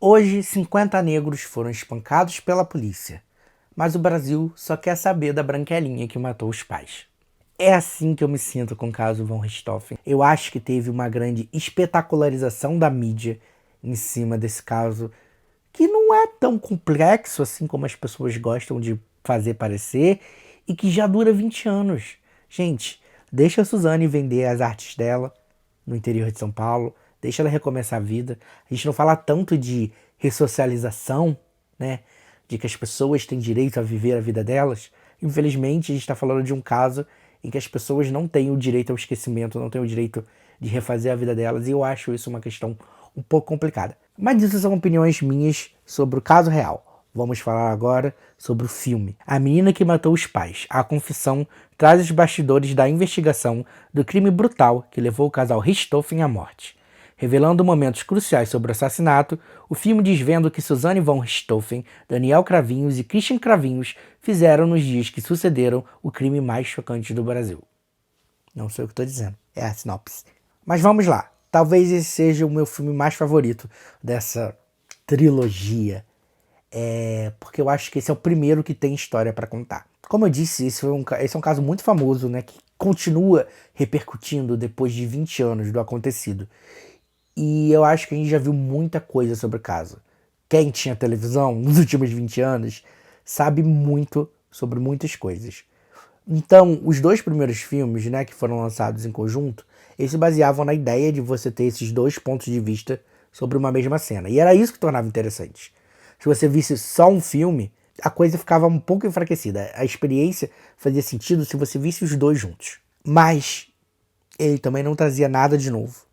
Hoje, 50 negros foram espancados pela polícia, mas o Brasil só quer saber da branquelinha que matou os pais. É assim que eu me sinto com o caso Von Richthofen. Eu acho que teve uma grande espetacularização da mídia em cima desse caso, que não é tão complexo assim como as pessoas gostam de fazer parecer, e que já dura 20 anos. Gente, deixa a Suzane vender as artes dela no interior de São Paulo, deixa ela recomeçar a vida. A gente não fala tanto de ressocialização, né? De que as pessoas têm direito a viver a vida delas. Infelizmente, a gente está falando de um caso em que as pessoas não têm o direito ao esquecimento, não têm o direito de refazer a vida delas, e eu acho isso uma questão um pouco complicada. Mas isso são opiniões minhas sobre o caso real. Vamos falar agora sobre o filme. A Menina que Matou os Pais. A Confissão traz os bastidores da investigação do crime brutal que levou o casal Richthofen à morte. Revelando momentos cruciais sobre o assassinato, o filme desvenda o que Suzane von Richthofen, Daniel Cravinhos e Christian Cravinhos fizeram nos dias que sucederam o crime mais chocante do Brasil. Não sei o que estou dizendo, é a sinopse. Mas vamos lá. Talvez esse seja o meu filme mais favorito dessa trilogia. Porque eu acho que esse é o primeiro que tem história para contar. Como eu disse, esse é um caso muito famoso, né, que continua repercutindo depois de 20 anos do acontecido. E eu acho que a gente já viu muita coisa sobre o caso. Quem tinha televisão nos últimos 20 anos sabe muito sobre muitas coisas. Então, os dois primeiros filmes, né, que foram lançados em conjunto, eles se baseavam na ideia de você ter esses dois pontos de vista sobre uma mesma cena. E era isso que tornava interessante. Se você visse só um filme, a coisa ficava um pouco enfraquecida. A experiência fazia sentido se você visse os dois juntos. Mas ele também não trazia nada de novo.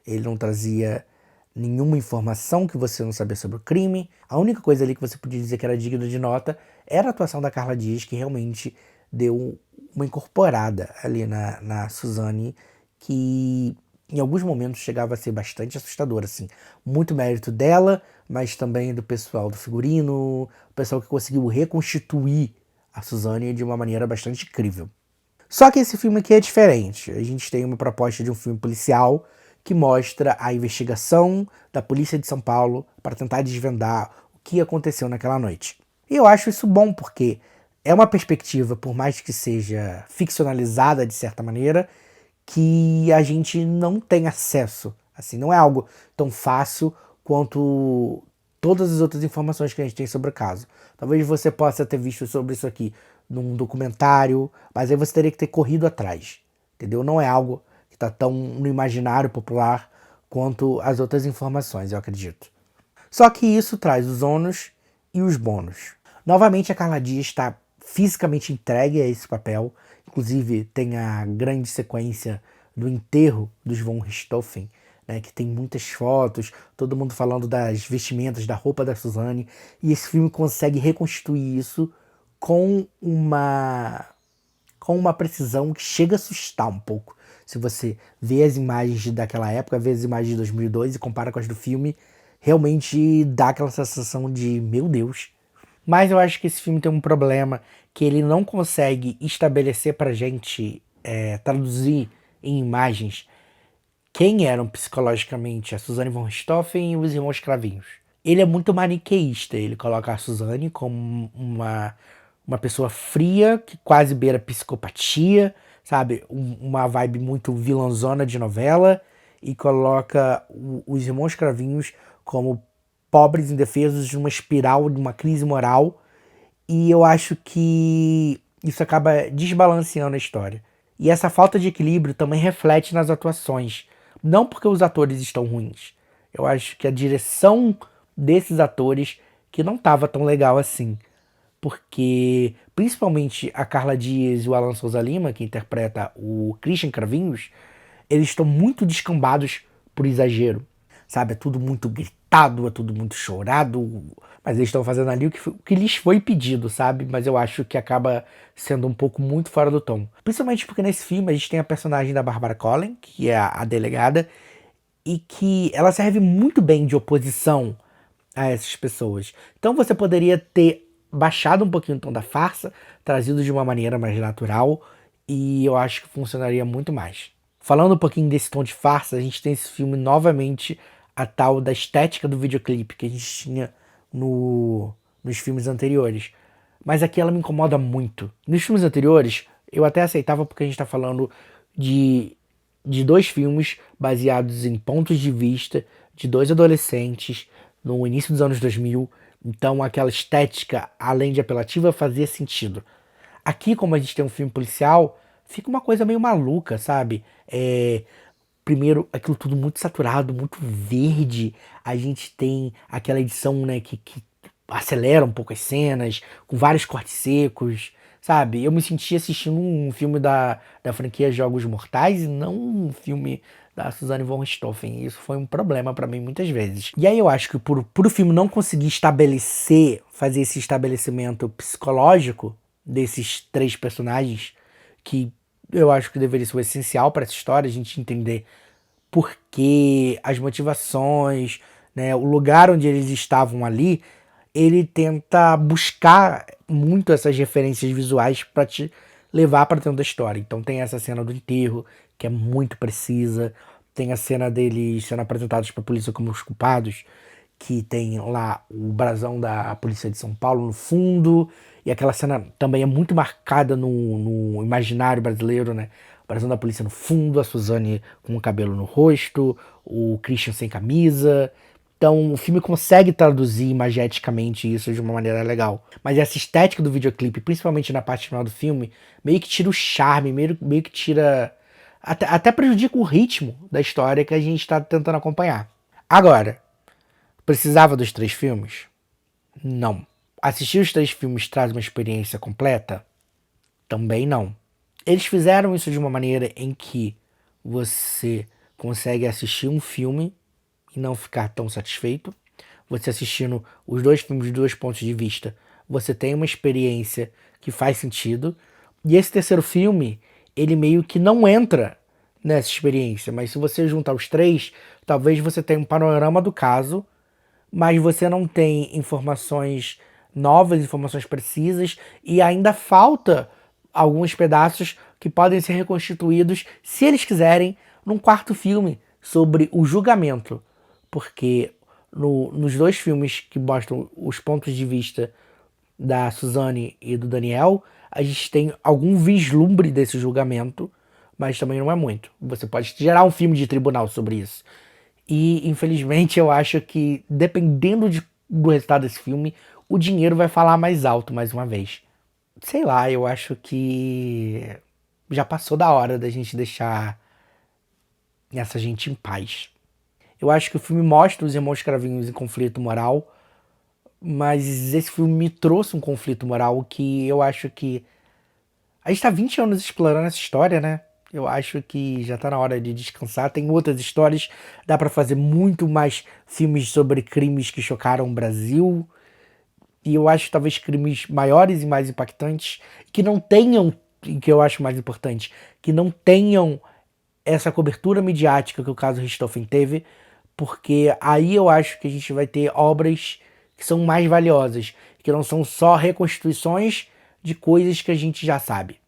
Ele não trazia nenhuma informação que você não sabia sobre o crime. A única coisa ali que você podia dizer que era digna de nota era a atuação da Carla Dias, que realmente deu uma incorporada ali na Suzane, que em alguns momentos chegava a ser bastante assustadora, assim. Muito mérito dela, mas também do pessoal do figurino, o pessoal que conseguiu reconstituir a Suzane de uma maneira bastante incrível. Só que esse filme aqui é diferente. A gente tem uma proposta de um filme policial que mostra a investigação da polícia de São Paulo para tentar desvendar o que aconteceu naquela noite. E eu acho isso bom porque é uma perspectiva, por mais que seja ficcionalizada de certa maneira, que a gente não tem acesso. Assim, não é algo tão fácil quanto todas as outras informações que a gente tem sobre o caso. Talvez você possa ter visto sobre isso aqui num documentário, mas aí você teria que ter corrido atrás, entendeu? Não é algo que está tão no imaginário popular quanto as outras informações, eu acredito. Só que isso traz os ônus e os bônus. Novamente, a Carla Dias está fisicamente entregue a esse papel. Inclusive, tem a grande sequência do enterro dos Von Richthofen, né, que tem muitas fotos, todo mundo falando das vestimentas, da roupa da Suzane. E esse filme consegue reconstituir isso com uma precisão que chega a assustar um pouco. Se você vê as imagens daquela época, vê as imagens de 2002 e compara com as do filme, realmente dá aquela sensação de, meu Deus. Mas eu acho que esse filme tem um problema, que ele não consegue estabelecer pra gente, traduzir em imagens quem eram psicologicamente a Suzane von Richthofen e os irmãos Cravinhos. Ele é muito maniqueísta, ele coloca a Suzane como uma pessoa fria, que quase beira psicopatia, sabe? Uma vibe muito vilãzona de novela, e coloca os irmãos Cravinhos como pobres indefesos de uma espiral, de uma crise moral, e eu acho que isso acaba desbalanceando a história. E essa falta de equilíbrio também reflete nas atuações. Não porque os atores estão ruins. Eu acho que a direção desses atores que não estava tão legal assim. Porque, principalmente a Carla Dias e o Alan Souza Lima, que interpreta o Christian Cravinhos, eles estão muito descambados por exagero. Sabe, é tudo muito gritado, é tudo muito chorado, mas eles estão fazendo ali o que lhes foi pedido, sabe? Mas eu acho que acaba sendo um pouco muito fora do tom. Principalmente porque nesse filme a gente tem a personagem da Barbara Collen, que é a delegada, e que ela serve muito bem de oposição a essas pessoas. Então você poderia ter baixado um pouquinho o tom da farsa, trazido de uma maneira mais natural, e eu acho que funcionaria muito mais. Falando um pouquinho desse tom de farsa, a gente tem esse filme novamente a tal da estética do videoclipe que a gente tinha nos filmes anteriores. Mas aqui ela me incomoda muito. Nos filmes anteriores, eu até aceitava porque a gente tá falando de dois filmes baseados em pontos de vista de dois adolescentes no início dos anos 2000. Então aquela estética, além de apelativa, fazia sentido. Aqui, como a gente tem um filme policial, fica uma coisa meio maluca, sabe? Primeiro, aquilo tudo muito saturado, muito verde. A gente tem aquela edição, né, que acelera um pouco as cenas, com vários cortes secos, sabe? Eu me senti assistindo um filme da franquia Jogos Mortais e não um filme da Suzanne von Richthofen. Isso foi um problema pra mim muitas vezes. E aí eu acho que por o filme não conseguir fazer esse estabelecimento psicológico desses três personagens, que eu acho que deveria ser o essencial para essa história, a gente entender por que, as motivações, né, o lugar onde eles estavam ali, ele tenta buscar muito essas referências visuais para te levar para dentro da história. Então tem essa cena do enterro, que é muito precisa, tem a cena deles sendo apresentados para a polícia como os culpados, que tem lá o brasão da Polícia de São Paulo no fundo, e aquela cena também é muito marcada no imaginário brasileiro, né? O brasão da polícia no fundo, a Suzane com o cabelo no rosto, o Christian sem camisa. Então o filme consegue traduzir imageticamente isso de uma maneira legal. Mas essa estética do videoclipe, principalmente na parte final do filme, meio que tira o charme, meio que tira. Até prejudica o ritmo da história que a gente está tentando acompanhar. Agora, precisava dos três filmes? Não. Assistir os três filmes traz uma experiência completa? Também não. Eles fizeram isso de uma maneira em que você consegue assistir um filme e não ficar tão satisfeito. Você assistindo os dois filmes de dois pontos de vista, você tem uma experiência que faz sentido. E esse terceiro filme, ele meio que não entra nessa experiência. Mas se você juntar os três, talvez você tenha um panorama do caso, mas você não tem informações novas, informações precisas, e ainda falta alguns pedaços que podem ser reconstituídos, se eles quiserem, num quarto filme sobre o julgamento. Porque nos dois filmes que mostram os pontos de vista da Suzane e do Daniel, a gente tem algum vislumbre desse julgamento, mas também não é muito. Você pode gerar um filme de tribunal sobre isso. E, infelizmente, eu acho que, dependendo do resultado desse filme, o dinheiro vai falar mais alto mais uma vez. Sei lá, eu acho que já passou da hora da gente deixar essa gente em paz. Eu acho que o filme mostra os irmãos Cravinhos em conflito moral, mas esse filme me trouxe um conflito moral que eu acho que. A gente tá 20 anos explorando essa história, né? Eu acho que já tá na hora de descansar. Tem outras histórias, dá pra fazer muito mais filmes sobre crimes que chocaram o Brasil. E eu acho talvez crimes maiores e mais impactantes, que não tenham, e que eu acho mais importante, que não tenham essa cobertura midiática que o caso Richthofen teve, porque aí eu acho que a gente vai ter obras que são mais valiosas, que não são só reconstituições de coisas que a gente já sabe.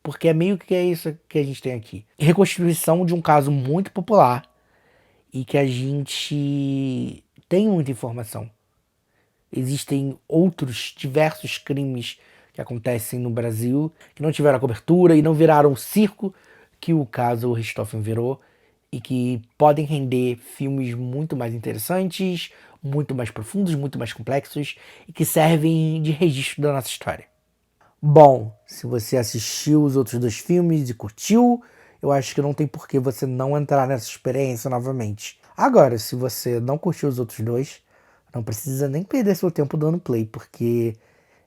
Porque é meio que é isso que a gente tem aqui. Reconstituição de um caso muito popular e que a gente tem muita informação. Existem outros diversos crimes que acontecem no Brasil que não tiveram a cobertura e não viraram o circo que o caso Richthofen virou e que podem render filmes muito mais interessantes, muito mais profundos, muito mais complexos e que servem de registro da nossa história. Bom, se você assistiu os outros dois filmes e curtiu, eu acho que não tem por que você não entrar nessa experiência novamente. Agora, se você não curtiu os outros dois, não precisa nem perder seu tempo dando play, porque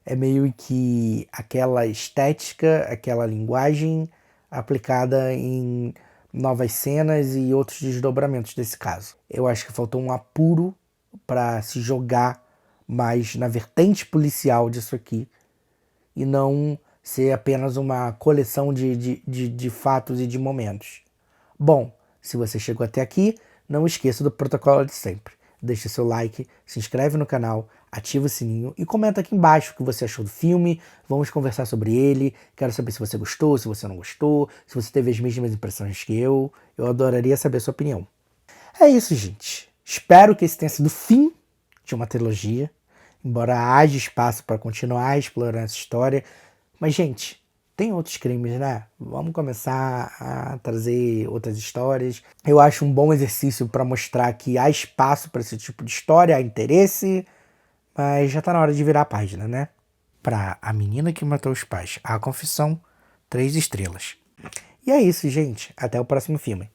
é meio que aquela estética, aquela linguagem aplicada em novas cenas e outros desdobramentos desse caso. Eu acho que faltou um apuro para se jogar mais na vertente policial disso aqui e não ser apenas uma coleção de fatos e de momentos. Bom, se você chegou até aqui, não esqueça do protocolo de sempre. Deixa seu like, se inscreve no canal, ativa o sininho e comenta aqui embaixo o que você achou do filme. Vamos conversar sobre ele. Quero saber se você gostou, se você não gostou, se você teve as mesmas impressões que eu. Eu adoraria saber a sua opinião. É isso, gente. Espero que esse tenha sido o fim de uma trilogia, embora haja espaço para continuar explorando essa história. Mas, gente, tem outros crimes, né? Vamos começar a trazer outras histórias. Eu acho um bom exercício para mostrar que há espaço para esse tipo de história, há interesse, mas já tá na hora de virar a página, né? Pra A Menina que Matou os Pais, A Confissão, 3 estrelas. E é isso, gente. Até o próximo filme.